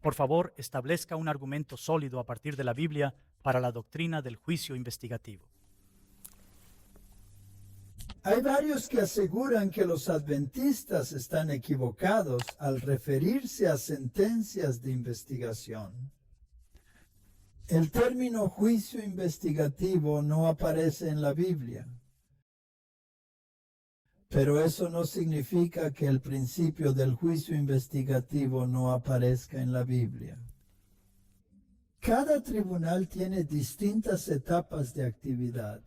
Por favor, establezca un argumento sólido a partir de la Biblia para la doctrina del juicio investigativo. Hay varios que aseguran que los adventistas están equivocados al referirse a sentencias de investigación. El término juicio investigativo no aparece en la Biblia, pero eso no significa que el principio del juicio investigativo no aparezca en la Biblia. Cada tribunal tiene distintas etapas de actividad.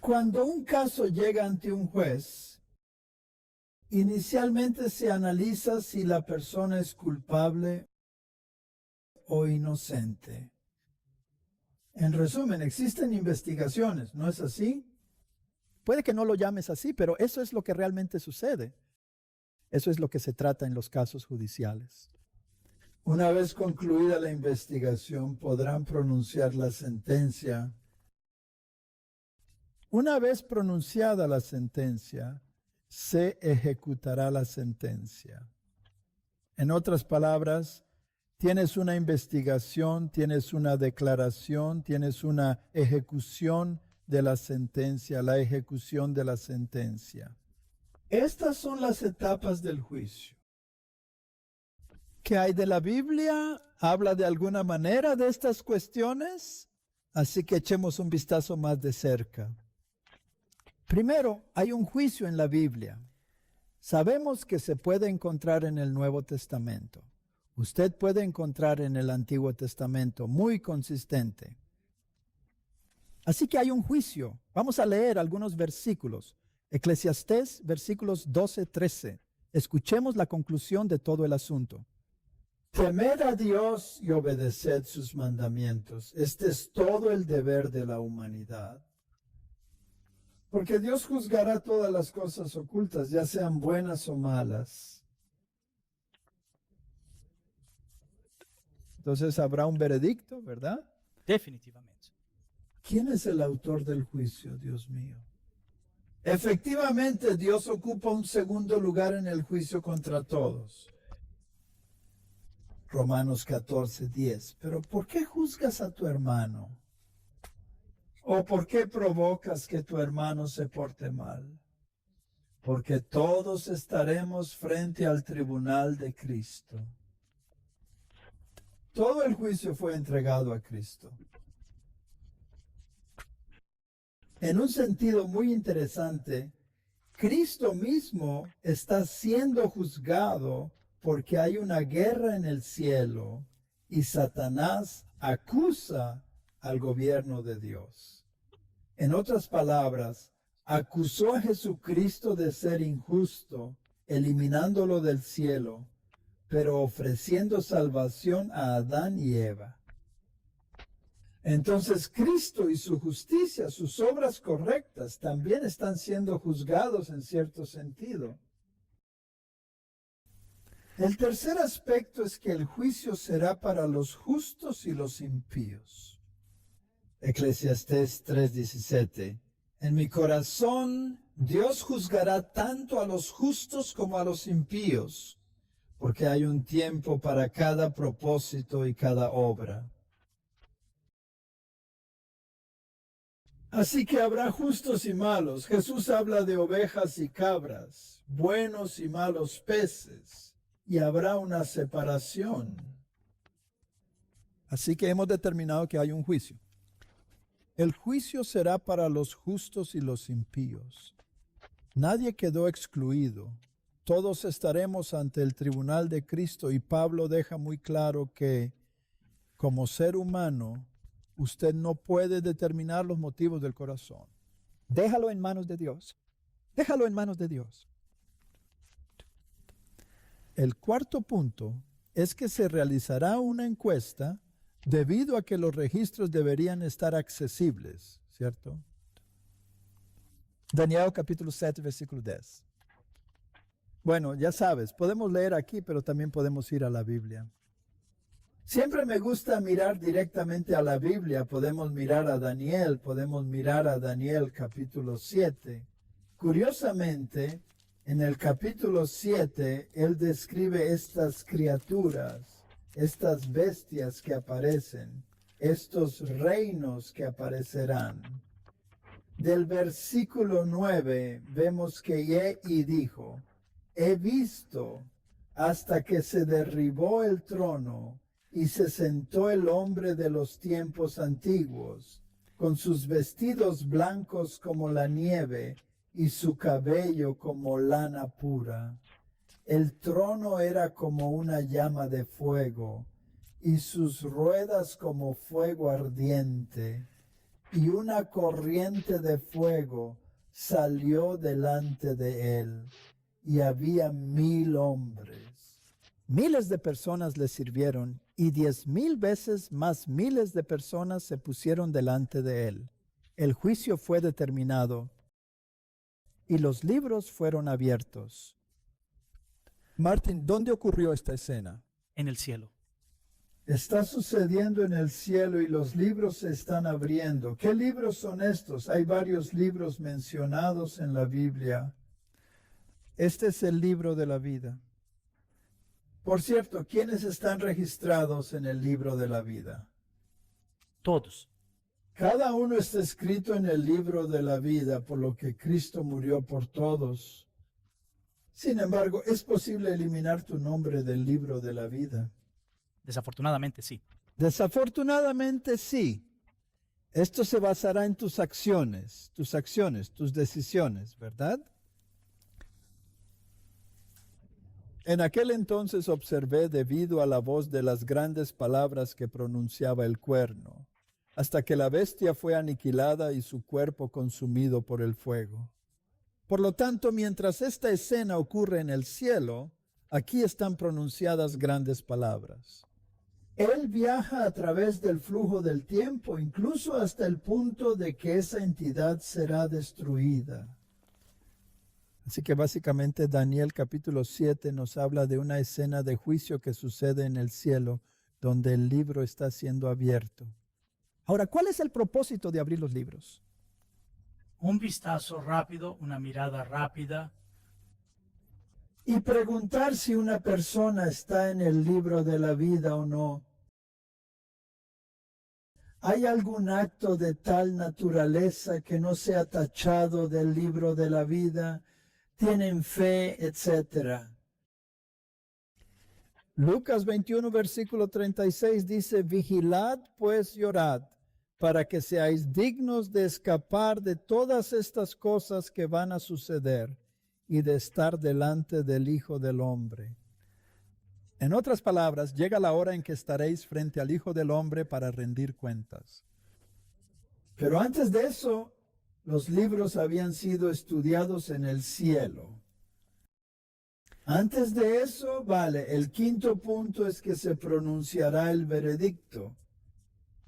Cuando un caso llega ante un juez, inicialmente se analiza si la persona es culpable o inocente. En resumen, existen investigaciones, ¿no es así? Puede que no lo llames así, pero eso es lo que realmente sucede. Eso es lo que se trata en los casos judiciales. Una vez concluida la investigación, podrán pronunciar la sentencia. Una vez pronunciada la sentencia, se ejecutará la sentencia. En otras palabras, tienes una investigación, tienes una declaración, tienes una ejecución de la sentencia, la ejecución de la sentencia. Estas son las etapas del juicio. ¿Qué hay de la Biblia? ¿Habla de alguna manera de estas cuestiones? Así que echemos un vistazo más de cerca. Primero, hay un juicio en la Biblia. Sabemos que se puede encontrar en el Nuevo Testamento. Usted puede encontrar en el Antiguo Testamento muy consistente. Así que hay un juicio. Vamos a leer algunos versículos. Eclesiastés, versículos 12-13. Escuchemos la conclusión de todo el asunto. Temed a Dios y obedeced sus mandamientos. Este es todo el deber de la humanidad. Porque Dios juzgará todas las cosas ocultas, ya sean buenas o malas. Entonces habrá un veredicto, ¿verdad? Definitivamente. ¿Quién es el autor del juicio, Dios mío? Efectivamente, Dios ocupa un segundo lugar en el juicio contra todos. Romanos 14:10. Pero ¿por qué juzgas a tu hermano? ¿O por qué provocas que tu hermano se porte mal? Porque todos estaremos frente al tribunal de Cristo. Todo el juicio fue entregado a Cristo. En un sentido muy interesante, Cristo mismo está siendo juzgado porque hay una guerra en el cielo y Satanás acusa al gobierno de Dios. En otras palabras, acusó a Jesucristo de ser injusto, eliminándolo del cielo, pero ofreciendo salvación a Adán y Eva. Entonces Cristo y su justicia, sus obras correctas, también están siendo juzgados en cierto sentido. El tercer aspecto es que el juicio será para los justos y los impíos. Eclesiastés 3:17. En mi corazón Dios juzgará tanto a los justos como a los impíos, porque hay un tiempo para cada propósito y cada obra. Así que habrá justos y malos. Jesús habla de ovejas y cabras, buenos y malos peces, y habrá una separación. Así que hemos determinado que hay un juicio. El juicio será para los justos y los impíos. Nadie quedó excluido. Todos estaremos ante el tribunal de Cristo y Pablo deja muy claro que, como ser humano, usted no puede determinar los motivos del corazón. Déjalo en manos de Dios. Déjalo en manos de Dios. El cuarto punto es que se realizará una encuesta debido a que los registros deberían estar accesibles, ¿cierto? Daniel capítulo 7, versículo 10. Bueno, ya sabes, podemos leer aquí, pero también podemos ir a la Biblia. Siempre me gusta mirar directamente a la Biblia. Podemos mirar a Daniel capítulo 7. Curiosamente, En el capítulo 7, él describe estas criaturas, estas bestias que aparecen, estos reinos que aparecerán. Del versículo 9 vemos que y dijo, he visto hasta que se derribó el trono y se sentó el hombre de los tiempos antiguos, con sus vestidos blancos como la nieve y su cabello como lana pura. El trono era como una llama de fuego, y sus ruedas como fuego ardiente, y una corriente de fuego salió delante de él, y había 1000 hombres. Miles de personas le sirvieron, y 10,000 veces más miles de personas se pusieron delante de él. El juicio fue determinado, y los libros fueron abiertos. Martin, ¿dónde ocurrió esta escena? En el cielo. Está sucediendo en el cielo y los libros se están abriendo. ¿Qué libros son estos? Hay varios libros mencionados en la Biblia. Este es el libro de la vida. Por cierto, ¿quiénes están registrados en el libro de la vida? Todos. Cada uno está escrito en el libro de la vida, por lo que Cristo murió por todos. Sin embargo, ¿es posible eliminar tu nombre del libro de la vida? Desafortunadamente sí. Desafortunadamente sí. Esto se basará en tus acciones, tus decisiones, ¿verdad? En aquel entonces observé debido a la voz de las grandes palabras que pronunciaba el cuerno, hasta que la bestia fue aniquilada y su cuerpo consumido por el fuego. Por lo tanto, mientras esta escena ocurre en el cielo, aquí están pronunciadas grandes palabras. Él viaja a través del flujo del tiempo, incluso hasta el punto de que esa entidad será destruida. Así que básicamente Daniel capítulo 7 nos habla de una escena de juicio que sucede en el cielo, donde el libro está siendo abierto. Ahora, ¿cuál es el propósito de abrir los libros? Un vistazo rápido, una mirada rápida, Y preguntar si una persona está en el libro de la vida o no. ¿Hay algún acto de tal naturaleza que no sea tachado del libro de la vida? ¿Tienen fe, etcétera? Lucas 21, versículo 36 dice, vigilad pues y orad, para que seáis dignos de escapar de todas estas cosas que van a suceder y de estar delante del Hijo del Hombre. En otras palabras, llega la hora en que estaréis frente al Hijo del Hombre para rendir cuentas. Pero antes de eso, los libros habían sido estudiados en el cielo. Antes de eso, el quinto punto es que se pronunciará el veredicto.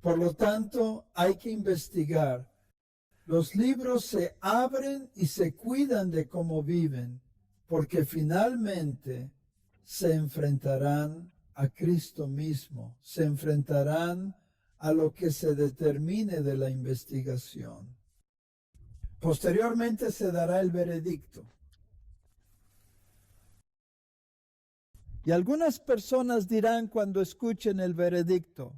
Por lo tanto, hay que investigar. Los libros se abren y se cuidan de cómo viven, porque finalmente se enfrentarán a Cristo mismo, se enfrentarán a lo que se determine de la investigación. Posteriormente se dará el veredicto. Y algunas personas dirán cuando escuchen el veredicto,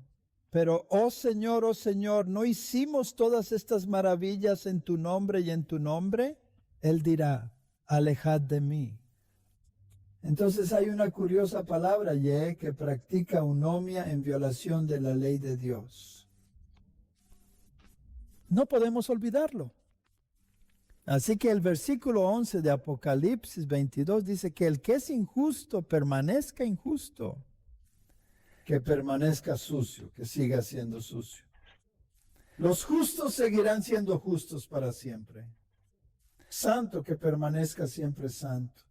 pero, oh Señor, ¿no hicimos todas estas maravillas en tu nombre y en tu nombre? Él dirá, alejad de mí. Entonces hay una curiosa palabra, que practica eunomia en violación de la ley de Dios. No podemos olvidarlo. Así que el versículo 11 de Apocalipsis 22 dice que el que es injusto permanezca injusto. Que permanezca sucio, que siga siendo sucio. Los justos seguirán siendo justos para siempre. Santo, que permanezca siempre santo.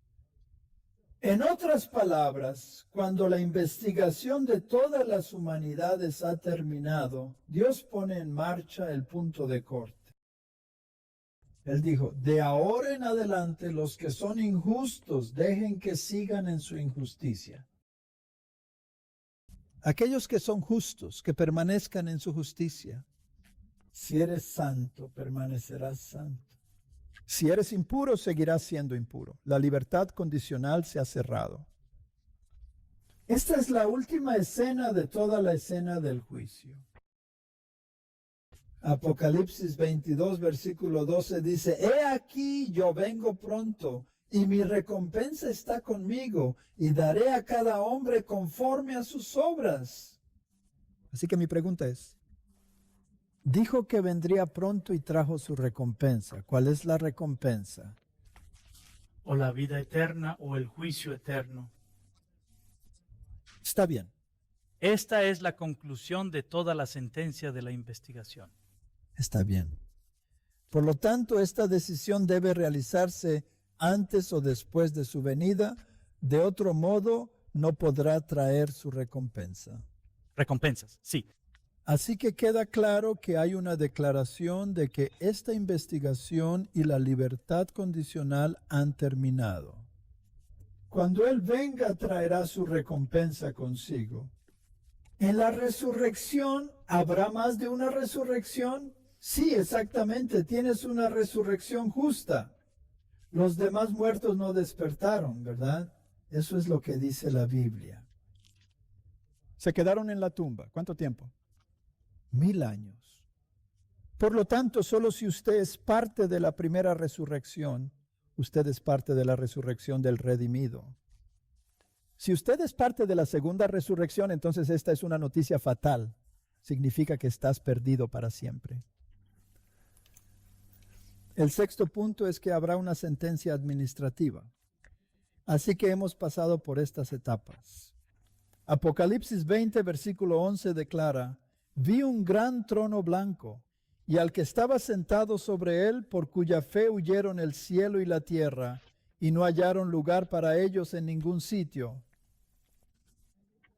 En otras palabras, cuando la investigación de todas las humanidades ha terminado, Dios pone en marcha el punto de corte. Él dijo, de ahora en adelante los que son injustos dejen que sigan en su injusticia. Aquellos que son justos, que permanezcan en su justicia. Si eres santo, permanecerás santo. Si eres impuro, seguirás siendo impuro. La libertad condicional se ha cerrado. Esta es la última escena de toda la escena del juicio. Apocalipsis 22, versículo 12 dice, He aquí yo vengo pronto, y mi recompensa está conmigo, y daré a cada hombre conforme a sus obras. Así que mi pregunta es, dijo que vendría pronto y trajo su recompensa. ¿Cuál es la recompensa? O la vida eterna o el juicio eterno. Está bien. Esta es la conclusión de toda la sentencia de la investigación. Está bien. Por lo tanto, esta decisión debe realizarse antes o después de su venida. De otro modo, no podrá traer su recompensa. Recompensas, sí. Así que queda claro que hay una declaración de que esta investigación y la libertad condicional han terminado. Cuando Él venga, traerá su recompensa consigo. ¿En la resurrección habrá más de una resurrección? Sí, exactamente, tienes una resurrección justa. Los demás muertos no despertaron, ¿verdad? Eso es lo que dice la Biblia. Se quedaron en la tumba. ¿Cuánto tiempo? 1000 años. Por lo tanto, solo si usted es parte de la primera resurrección, usted es parte de la resurrección del redimido. Si usted es parte de la segunda resurrección, entonces esta es una noticia fatal. Significa que estás perdido para siempre. El sexto punto es que habrá una sentencia administrativa. Así que hemos pasado por estas etapas. Apocalipsis 20, versículo 11 declara, Vi un gran trono blanco, y al que estaba sentado sobre él, por cuya fe huyeron el cielo y la tierra, y no hallaron lugar para ellos en ningún sitio.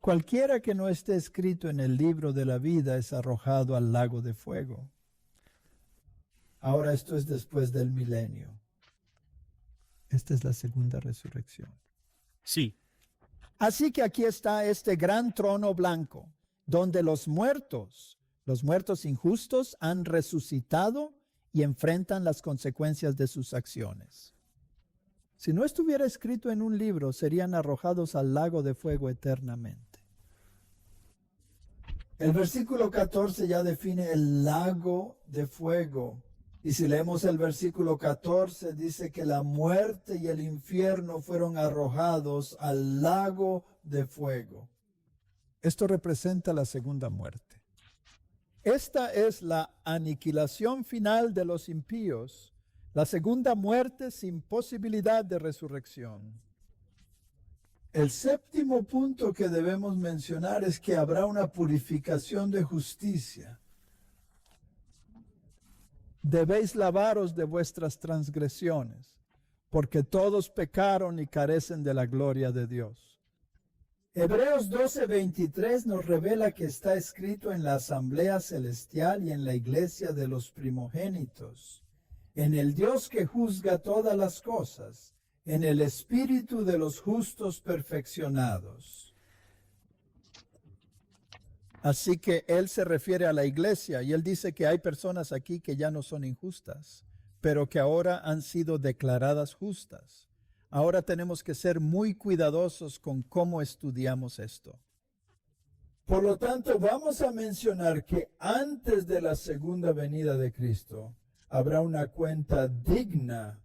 Cualquiera que no esté escrito en el libro de la vida es arrojado al lago de fuego. Ahora esto es después del milenio. Esta es la segunda resurrección. Sí. Así que aquí está este gran trono blanco, donde los muertos injustos han resucitado y enfrentan las consecuencias de sus acciones. Si no estuviera escrito en un libro, serían arrojados al lago de fuego eternamente. El versículo 14 ya define el lago de fuego. Y si leemos el versículo 14, dice que la muerte y el infierno fueron arrojados al lago de fuego. Esto representa la segunda muerte. Esta es la aniquilación final de los impíos, la segunda muerte sin posibilidad de resurrección. El séptimo punto que debemos mencionar es que habrá una purificación de justicia. Debéis lavaros de vuestras transgresiones, porque todos pecaron y carecen de la gloria de Dios. Hebreos 12:23 nos revela que está escrito en la asamblea celestial y en la iglesia de los primogénitos, en el Dios que juzga todas las cosas, en el espíritu de los justos perfeccionados. Así que él se refiere a la iglesia y él dice que hay personas aquí que ya no son injustas, pero que ahora han sido declaradas justas. Ahora tenemos que ser muy cuidadosos con cómo estudiamos esto. Por lo tanto, vamos a mencionar que antes de la segunda venida de Cristo, habrá una cuenta digna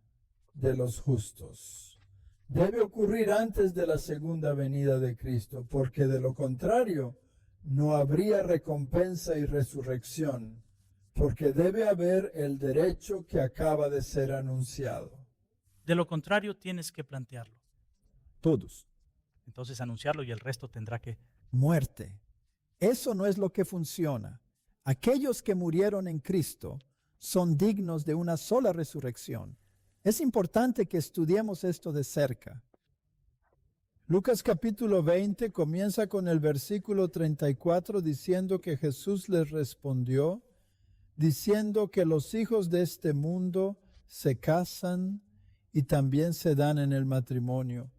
de los justos. Debe ocurrir antes de la segunda venida de Cristo, porque de lo contrario, no habría recompensa y resurrección, porque debe haber el derecho que acaba de ser anunciado. De lo contrario, tienes que plantearlo. Todos. Entonces anunciarlo y el resto tendrá que... Muerte. Eso no es lo que funciona. Aquellos que murieron en Cristo son dignos de una sola resurrección. Es importante que estudiemos esto de cerca. Lucas capítulo 20 comienza con el versículo 34 diciendo que Jesús les respondió, diciendo que los hijos de este mundo se casan y también se dan en el matrimonio,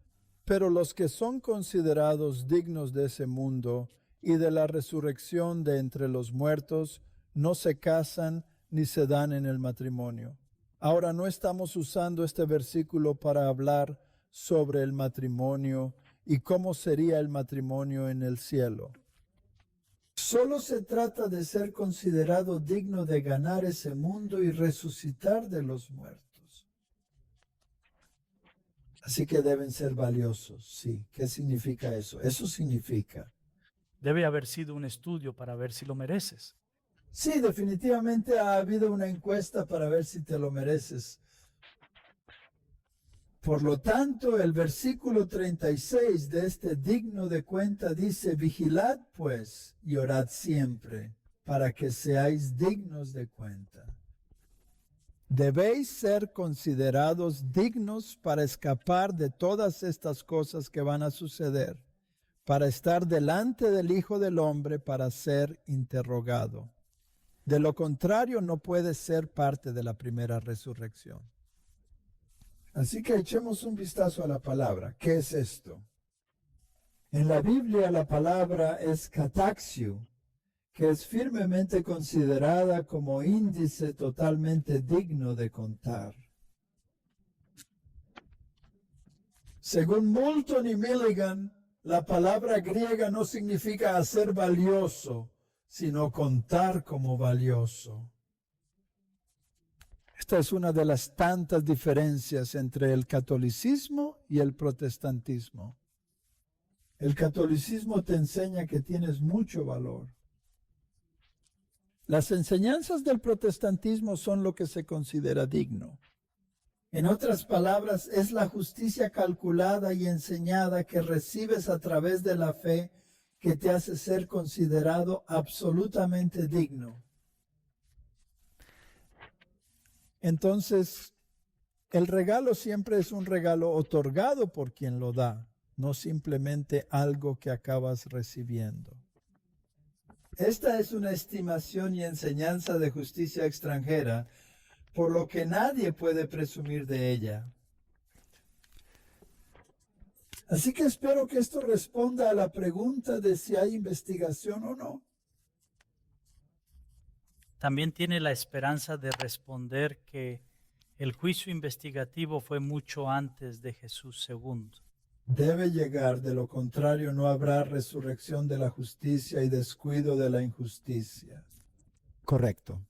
pero los que son considerados dignos de ese mundo y de la resurrección de entre los muertos no se casan ni se dan en el matrimonio. Ahora no estamos usando este versículo para hablar sobre el matrimonio y cómo sería el matrimonio en el cielo. Solo se trata de ser considerado digno de ganar ese mundo y resucitar de los muertos. Así que deben ser valiosos, sí. ¿Qué significa eso? Eso significa. Debe haber sido un estudio para ver si lo mereces. Sí, definitivamente ha habido una encuesta para ver si te lo mereces. Por lo tanto, el versículo 36 de este digno de cuenta dice, vigilad pues y orad siempre, para que seáis dignos de cuenta. Debéis ser considerados dignos para escapar de todas estas cosas que van a suceder, para estar delante del Hijo del Hombre para ser interrogado. De lo contrario, no puede ser parte de la primera resurrección. Así que echemos un vistazo a la palabra. ¿Qué es esto? En la Biblia la palabra es kataxio, que es firmemente considerada como índice totalmente digno de contar. Según Moulton y Milligan, la palabra griega no significa hacer valioso, sino contar como valioso. Esta es una de las tantas diferencias entre el catolicismo y el protestantismo. El catolicismo te enseña que tienes mucho valor. Las enseñanzas del protestantismo son lo que se considera digno. En otras palabras, es la justicia calculada y enseñada que recibes a través de la fe que te hace ser considerado absolutamente digno. Entonces, el regalo siempre es un regalo otorgado por quien lo da, no simplemente algo que acabas recibiendo. Esta es una estimación y enseñanza de justicia extranjera, por lo que nadie puede presumir de ella. Así que espero que esto responda a la pregunta de si hay investigación o no. También tiene la esperanza de responder que el juicio investigativo fue mucho antes de Jesús II. Debe llegar, de lo contrario no habrá resurrección de la justicia y descuido de la injusticia. Correcto.